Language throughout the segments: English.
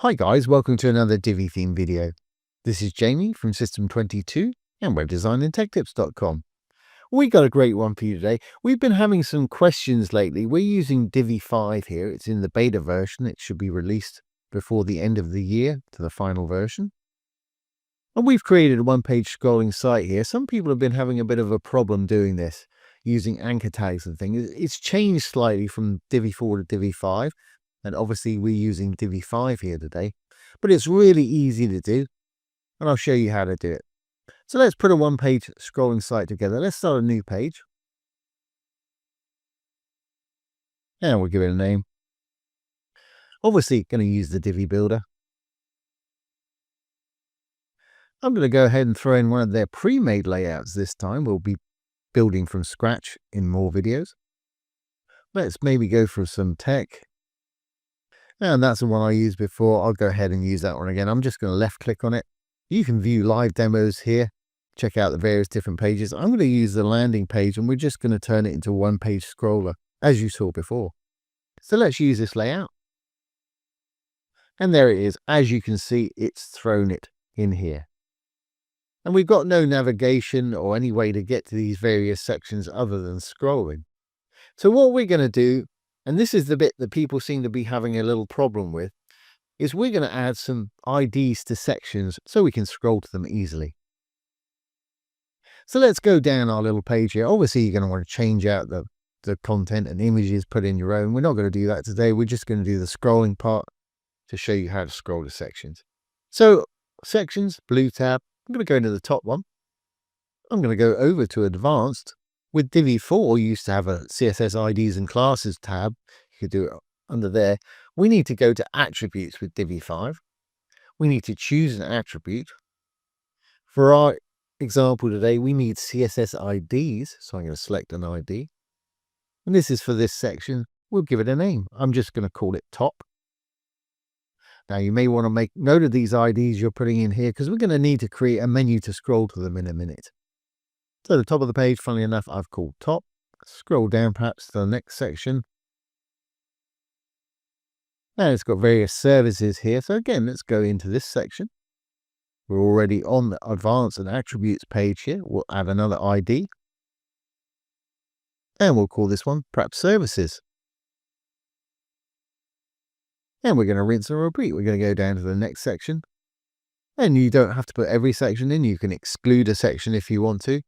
Hi guys, welcome to another Divi theme video. This is Jamie from System 22 and webdesignandtechtips.com. We got a great one for you today. We've been having some questions lately. We're using Divi 5 here. It's in the beta version. It should be released before the end of the year to the final version. And we've created a one-page scrolling site here. Some people have been having a bit of a problem doing this, using anchor tags and things. It's changed slightly from Divi 4 to Divi 5. And obviously we're using Divi 5 here today, but it's really easy to do, and I'll show you how to do it. So let's put a one-page scrolling site together. Let's start a new page, and we'll give it a name. Obviously going to use the Divi builder. I'm going to go ahead and throw in one of their pre-made layouts this time. We'll be building from scratch in more videos. Let's maybe go for some tech. And that's the one I used before. I'll go ahead and use that one again. I'm just going to left click on it. You can view live demos here. Check out the various different pages. I'm going to use the landing page and we're just going to turn it into a one-page scroller as you saw before. So let's use this layout. And there it is. As you can see, it's thrown it in here. And we've got no navigation or any way to get to these various sections other than scrolling. So what we're going to do, and this is the bit that people seem to be having a little problem with, is we're going to add some IDs to sections so we can scroll to them easily. So let's go down our little page here. Obviously, you're going to want to change out the content and images, put in your own. We're not going to do that today. We're just going to do the scrolling part to show you how to scroll to sections. So sections, blue tab. I'm going to go into the top one. I'm going to go over to advanced. With Divi 4, you used to have a CSS IDs and classes tab. You could do it under there. We need to go to attributes with Divi 5. We need to choose an attribute. For our example today, we need CSS IDs. So I'm going to select an ID. And this is for this section. We'll give it a name. I'm just going to call it top. Now you may want to make note of these IDs you're putting in here because we're going to need to create a menu to scroll to them in a minute. So the top of the page, funnily enough, I've called top. Scroll down perhaps to the next section. And it's got various services here. So again, let's go into this section. We're already on the advanced and attributes page here. We'll add another ID. And we'll call this one perhaps services. And we're going to rinse and repeat. We're going to go down to the next section. And you don't have to put every section in. You can exclude a section if you want to.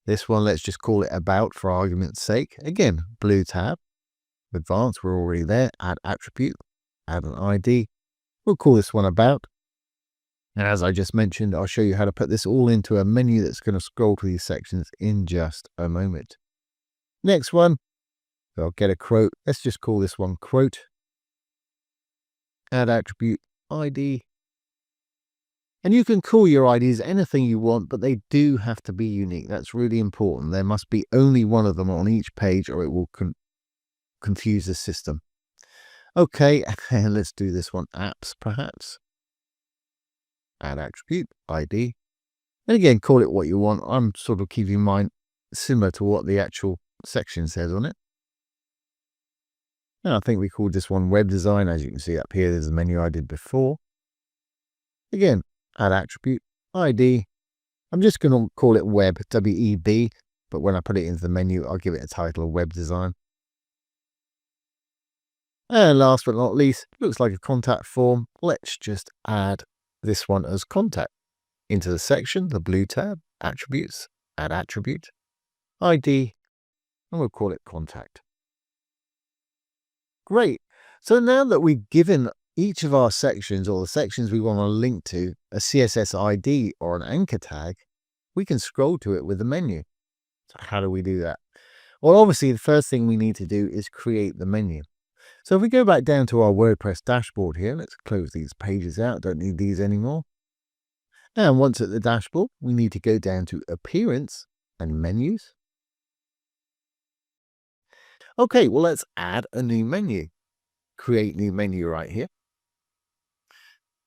This one, let's just call it about for argument's sake. Again, blue tab. Advanced, we're already there. Add attribute. Add an ID. We'll call this one about. And as I just mentioned, I'll show you how to put this all into a menu that's going to scroll to these sections in just a moment. Next one, I'll get a quote. Let's just call this one quote. Add attribute ID. And you can call your IDs anything you want, but they do have to be unique. That's really important. There must be only one of them on each page or it will confuse the system. Okay, let's do this one. Apps, perhaps. Add attribute, ID. And again, call it what you want. I'm sort of keeping mine similar to what the actual section says on it. And I think we called this one web design. As you can see up here, there's a menu I did before. Again, add attribute, ID. I'm just going to call it web, W-E-B. But when I put it into the menu, I'll give it a title of web design. And last but not least, looks like a contact form. Let's just add this one as contact into the section, the blue tab, attributes, add attribute, ID, and we'll call it contact. Great. So now that we've given each of our sections or the sections we want to link to a CSS ID or an anchor tag, we can scroll to it with the menu. So how do we do that? Well, obviously the first thing we need to do is create the menu. So if we go back down to our WordPress dashboard here, let's close these pages out. Don't need these anymore. And once at the dashboard, we need to go down to Appearance and Menus. Okay, well, let's add a new menu. Create new menu right here.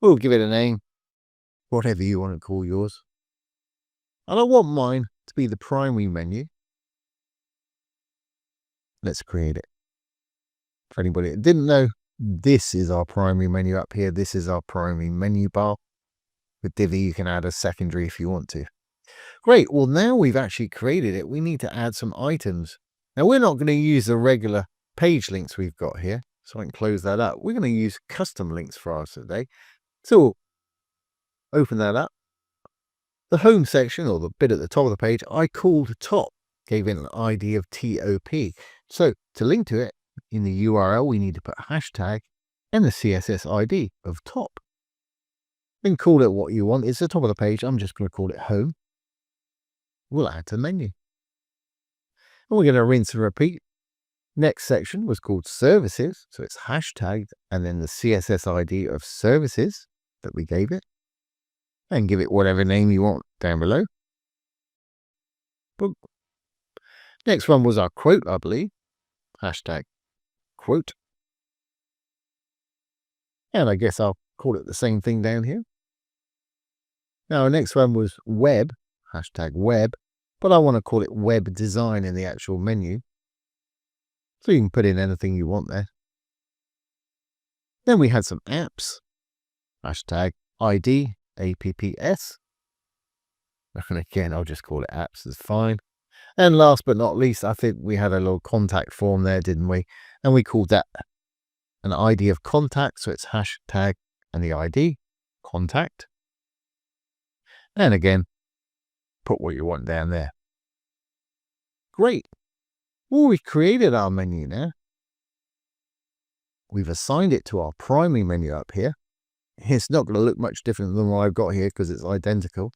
We'll give it a name, whatever you want to call yours. And I want mine to be the primary menu. Let's create it. For anybody that didn't know, This is our primary menu up here. This is our primary menu bar. With Divi, you can add a secondary if you want to. Great. Well, now we've actually created it, we need to add some items. Now, we're not going to use the regular page links we've got here, so I can close that up. We're going to use custom links for ours today. So we'll open that up. The home section, or the bit at the top of the page, I called top, gave it an ID of TOP. So to link to it, in the URL, we need to put hashtag and the CSS ID of top. Then call it what you want. It's the top of the page. I'm just going to call it home. We'll add to the menu. And we're going to rinse and repeat. Next section was called services. So it's hashtagged and then the CSS ID of services that we gave it. And give it whatever name you want down below. Boom. Next one was our quote, I believe. Hashtag quote. And I guess I'll call it the same thing down here. Now, our next one was web. Hashtag web. But I want to call it web design in the actual menu. So you can put in anything you want there. Then we had some apps. Hashtag ID, APPS. And again, I'll just call it apps, it's fine. And last but not least, I think we had a little contact form there, didn't we? And we called that an ID of contact. So it's hashtag and the ID, contact. And again, put what you want down there. Great. Well, we've created our menu now. We've assigned it to our primary menu up here. It's not going to look much different than what I've got here because it's identical.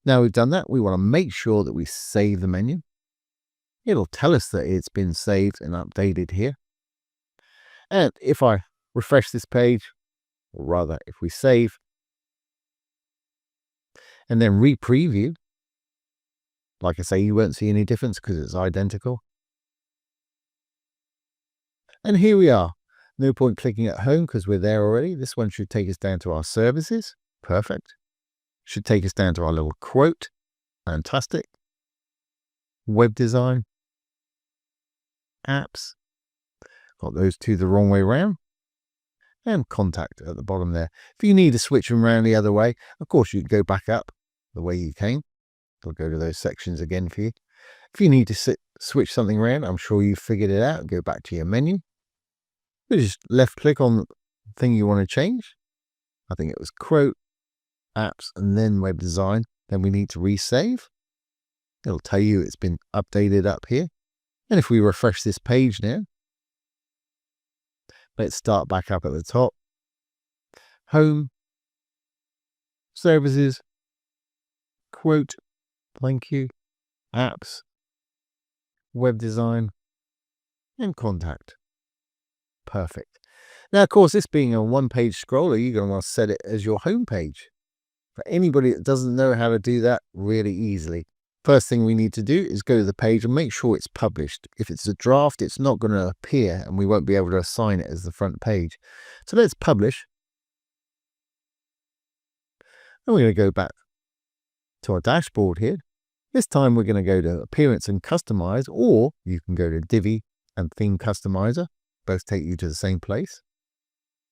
Now we've done that, we want to make sure that we save the menu. It'll tell us that it's been saved and updated here. And if I refresh this page, or rather if we save and then re-preview, like I say, you won't see any difference because it's identical. And here we are. No point clicking at home because we're there already. This one should take us down to our services. Perfect. Should take us down to our little quote. Fantastic. Web design. Apps. Got those two the wrong way around. And contact at the bottom there. If you need to switch them around the other way, of course you can go back up the way you came. I'll go to those sections again for you. If you need to switch something around, I'm sure you've figured it out. Go back to your menu. You just left click on the thing you want to change. I think it was quote, apps, and then web design. Then we need to resave. It'll tell you it's been updated up here. And if we refresh this page now, let's start back up at the top. Home, services, quote, thank you, apps, web design, and contact. Perfect. Now, of course, this being a one-page scroller, you're going to want to set it as your home page. For anybody that doesn't know how to do that really easily, first thing we need to do is go to the page and make sure it's published. If it's a draft, it's not going to appear and we won't be able to assign it as the front page. So let's publish. And we're going to go back to our dashboard here. This time we're going to go to Appearance and Customize, or you can go to Divi and Theme Customizer. Both take you to the same place,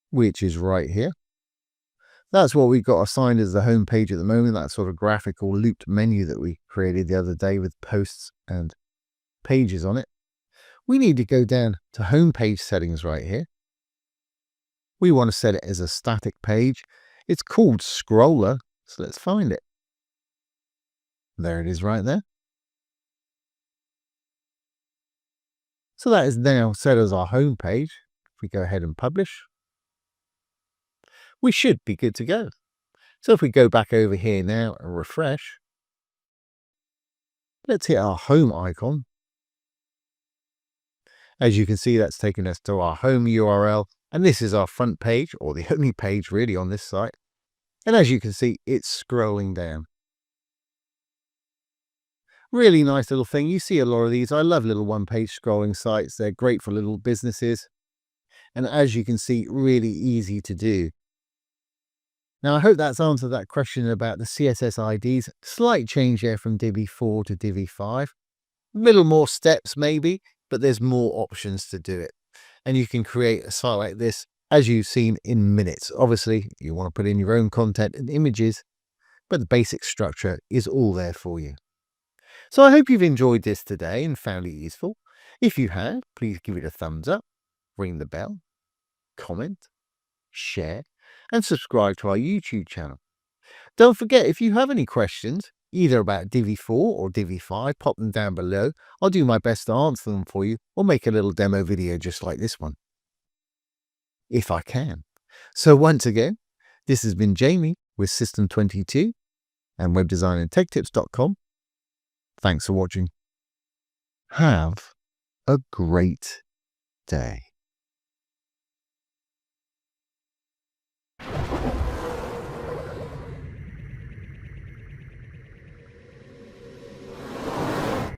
which is right here. That's what we've got assigned as the home page at the moment, that sort of graphical looped menu that we created the other day with posts and pages on it. We need to go down to home page settings right here. We want to set it as a static page. It's called Scroller, so let's find it. There it is right there. So that is now set as our home page. If we go ahead and publish, we should be good to go. So if we go back over here now and refresh, let's hit our home icon. As you can see, that's taken us to our home URL, and this is our front page, or the only page really on this site. And as you can see, it's scrolling down. Really nice little thing. You see a lot of these. I love little one-page scrolling sites. They're great for little businesses. And as you can see, really easy to do. Now, I hope that's answered that question about the CSS IDs. Slight change there from Divi 4 to Divi 5. Little more steps maybe, but there's more options to do it. and you can create a site like this, as you've seen, in minutes. Obviously, you want to put in your own content and images, but the basic structure is all there for you. So I hope you've enjoyed this today and found it useful. If you have, please give it a thumbs up, ring the bell, comment, share, and subscribe to our YouTube channel. Don't forget, if you have any questions, either about Divi 4 or Divi 5, pop them down below. I'll do my best to answer them for you, or make a little demo video just like this one, if I can. So once again, this has been Jamie with System22 and webdesignandtechtips.com. Thanks for watching. Have a great day.